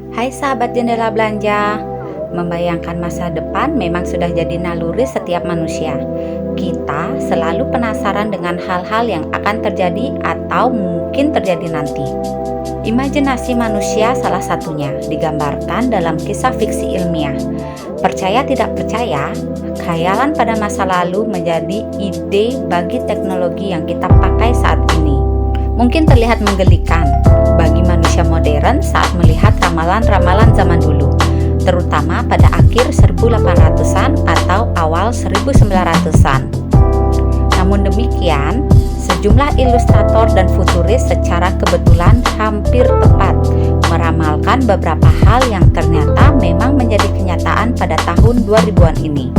Hai sahabat jendela belanja, membayangkan masa depan memang sudah jadi naluri setiap manusia. Kita selalu penasaran dengan hal-hal yang akan terjadi atau mungkin terjadi nanti. Imajinasi manusia salah satunya digambarkan dalam kisah fiksi ilmiah. Percaya tidak percaya, khayalan pada masa lalu menjadi ide bagi teknologi yang kita pakai saat ini. Mungkin terlihat menggelikan bagi manusia modern saat melihat ramalan-ramalan zaman dulu, terutama pada akhir 1800-an atau awal 1900-an. Namun demikian, sejumlah ilustrator dan futuris secara kebetulan hampir tepat meramalkan beberapa hal yang ternyata memang menjadi kenyataan pada tahun 2000-an ini.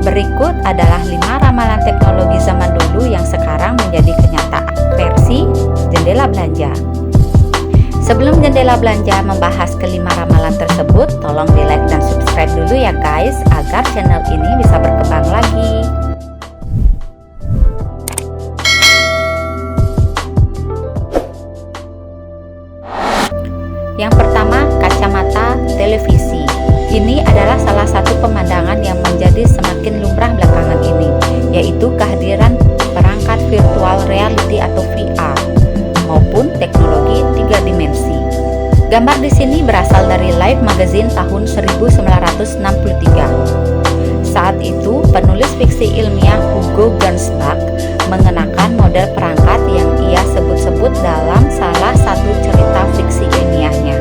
Berikut adalah 5 ramalan teknologi zaman dulu yang sekarang menjadi kenyataan versi jendela belanja. Sebelum jendela belanja membahas kelima ramalan tersebut, tolong di like dan subscribe dulu ya guys, agar channel ini bisa berkembang lagi. Yang pertama, kacamata televisi. Ini adalah salah satu pemandangan yang menjadi semakin lumrah belakangan ini, yaitu kehadiran perangkat virtual reality atau VR maupun teknologi 3 dimensi. Gambar di sini berasal dari Life Magazine tahun 1963. Saat itu, penulis fiksi ilmiah Hugo Gernsback mengenakan model perangkat yang ia sebut-sebut dalam salah satu cerita fiksi ilmiahnya.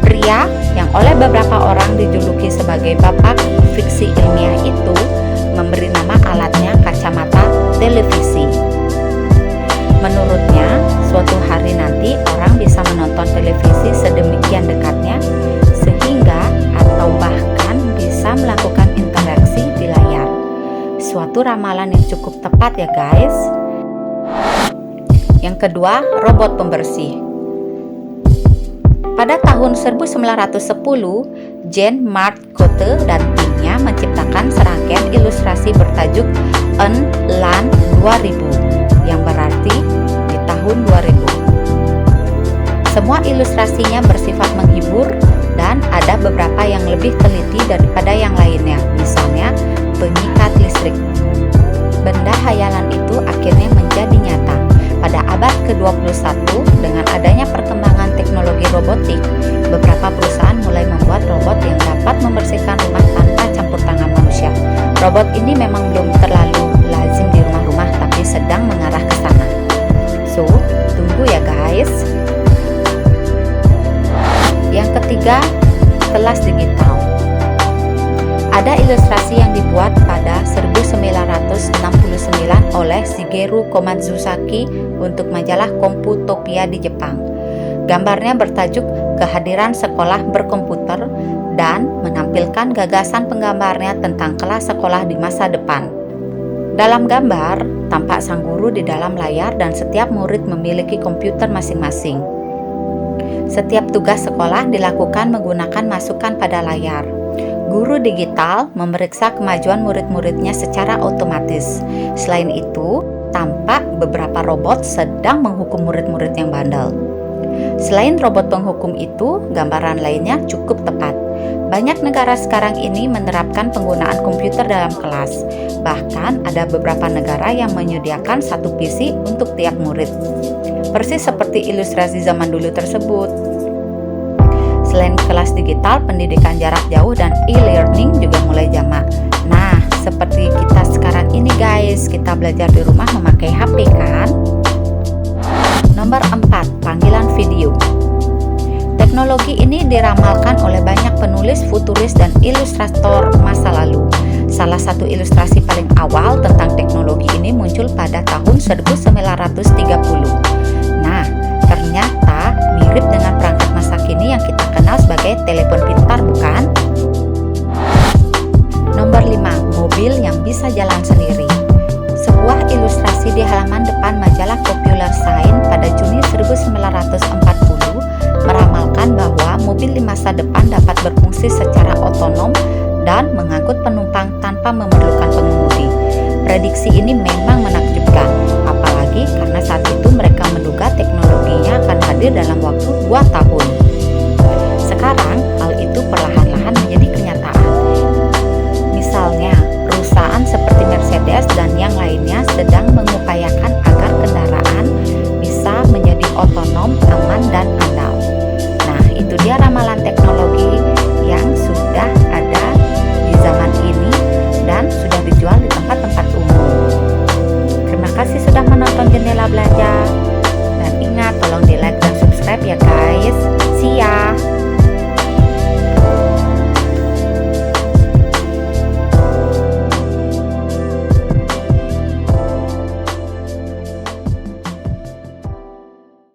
Pria yang oleh beberapa orang dijuluki sebagai bapak fiksi ilmiah itu memberi nama alatnya kacamata televisi. Menurutnya, suatu hari nanti orang bisa menonton televisi sedemikian dekatnya sehingga atau bahkan bisa melakukan interaksi di layar. Suatu ramalan yang cukup tepat ya guys. Yang kedua, robot pembersih. Pada tahun 1910, Jean Marc Cotte dan timnya menciptakan serangkaian ilustrasi bertajuk En l'an 2000, yang berarti di tahun 2000. Semua ilustrasinya bersifat menghibur dan ada beberapa yang lebih teliti daripada yang lainnya, misalnya pengikat listrik. Benda hayalan itu akhirnya menjadi nyata. Pada abad ke-21, dengan adanya perkembangan teknologi robotik, beberapa perusahaan mulai membuat robot yang dapat membersihkan rumah tanpa campur tangan manusia. Robot ini memang belum terlalu lazim di rumah-rumah, tapi sedang mengarah ke sana. So, tunggu ya guys. Yang ketiga, kelas digital. Ada ilustrasi yang dibuat pada 1969 oleh Shigeru Komatsuzaki untuk majalah Computopia di Jepang. Gambarnya bertajuk Kehadiran Sekolah Berkomputer dan menampilkan gagasan penggambarnya tentang kelas sekolah di masa depan. Dalam gambar, tampak sang guru di dalam layar dan setiap murid memiliki komputer masing-masing. Setiap tugas sekolah dilakukan menggunakan masukan pada layar. Guru digital memeriksa kemajuan murid-muridnya secara otomatis. Selain itu, tampak beberapa robot sedang menghukum murid-murid yang bandel. Selain robot penghukum itu, gambaran lainnya cukup tepat. Banyak negara sekarang ini menerapkan penggunaan komputer dalam kelas. Bahkan ada beberapa negara yang menyediakan satu PC untuk tiap murid. Persis seperti ilustrasi zaman dulu tersebut. Selain kelas digital, pendidikan jarak jauh dan e-learning juga mulai jamak. Nah, seperti kita sekarang ini guys, kita belajar di rumah memakai HP kan? Nomor 4, panggilan video. Teknologi ini diramalkan oleh banyak penulis, futuris, dan ilustrator masa lalu. Salah satu ilustrasi paling awal tentang teknologi ini muncul pada tahun 1930. Nah, ternyata mirip dengan perangkat masa kini yang kita kenal sebagai telepon pintar, bukan? Nomor 5, mobil yang bisa jalan sendiri. Sebuah ilustrasi di halaman depan majalah Popular Science pada Juni 1940 meramalkan bahwa mobil di masa depan dapat berfungsi secara otonom dan mengangkut penumpang tanpa memerlukan pengemudi. Prediksi ini memang menakjubkan, apalagi karena saat itu mereka menduga teknologinya akan hadir dalam waktu 2 tahun. sekarang hal itu perlahan-lahan menjadi kenyataan. Misalnya, perusahaan seperti Mercedes dan yang lainnya sedang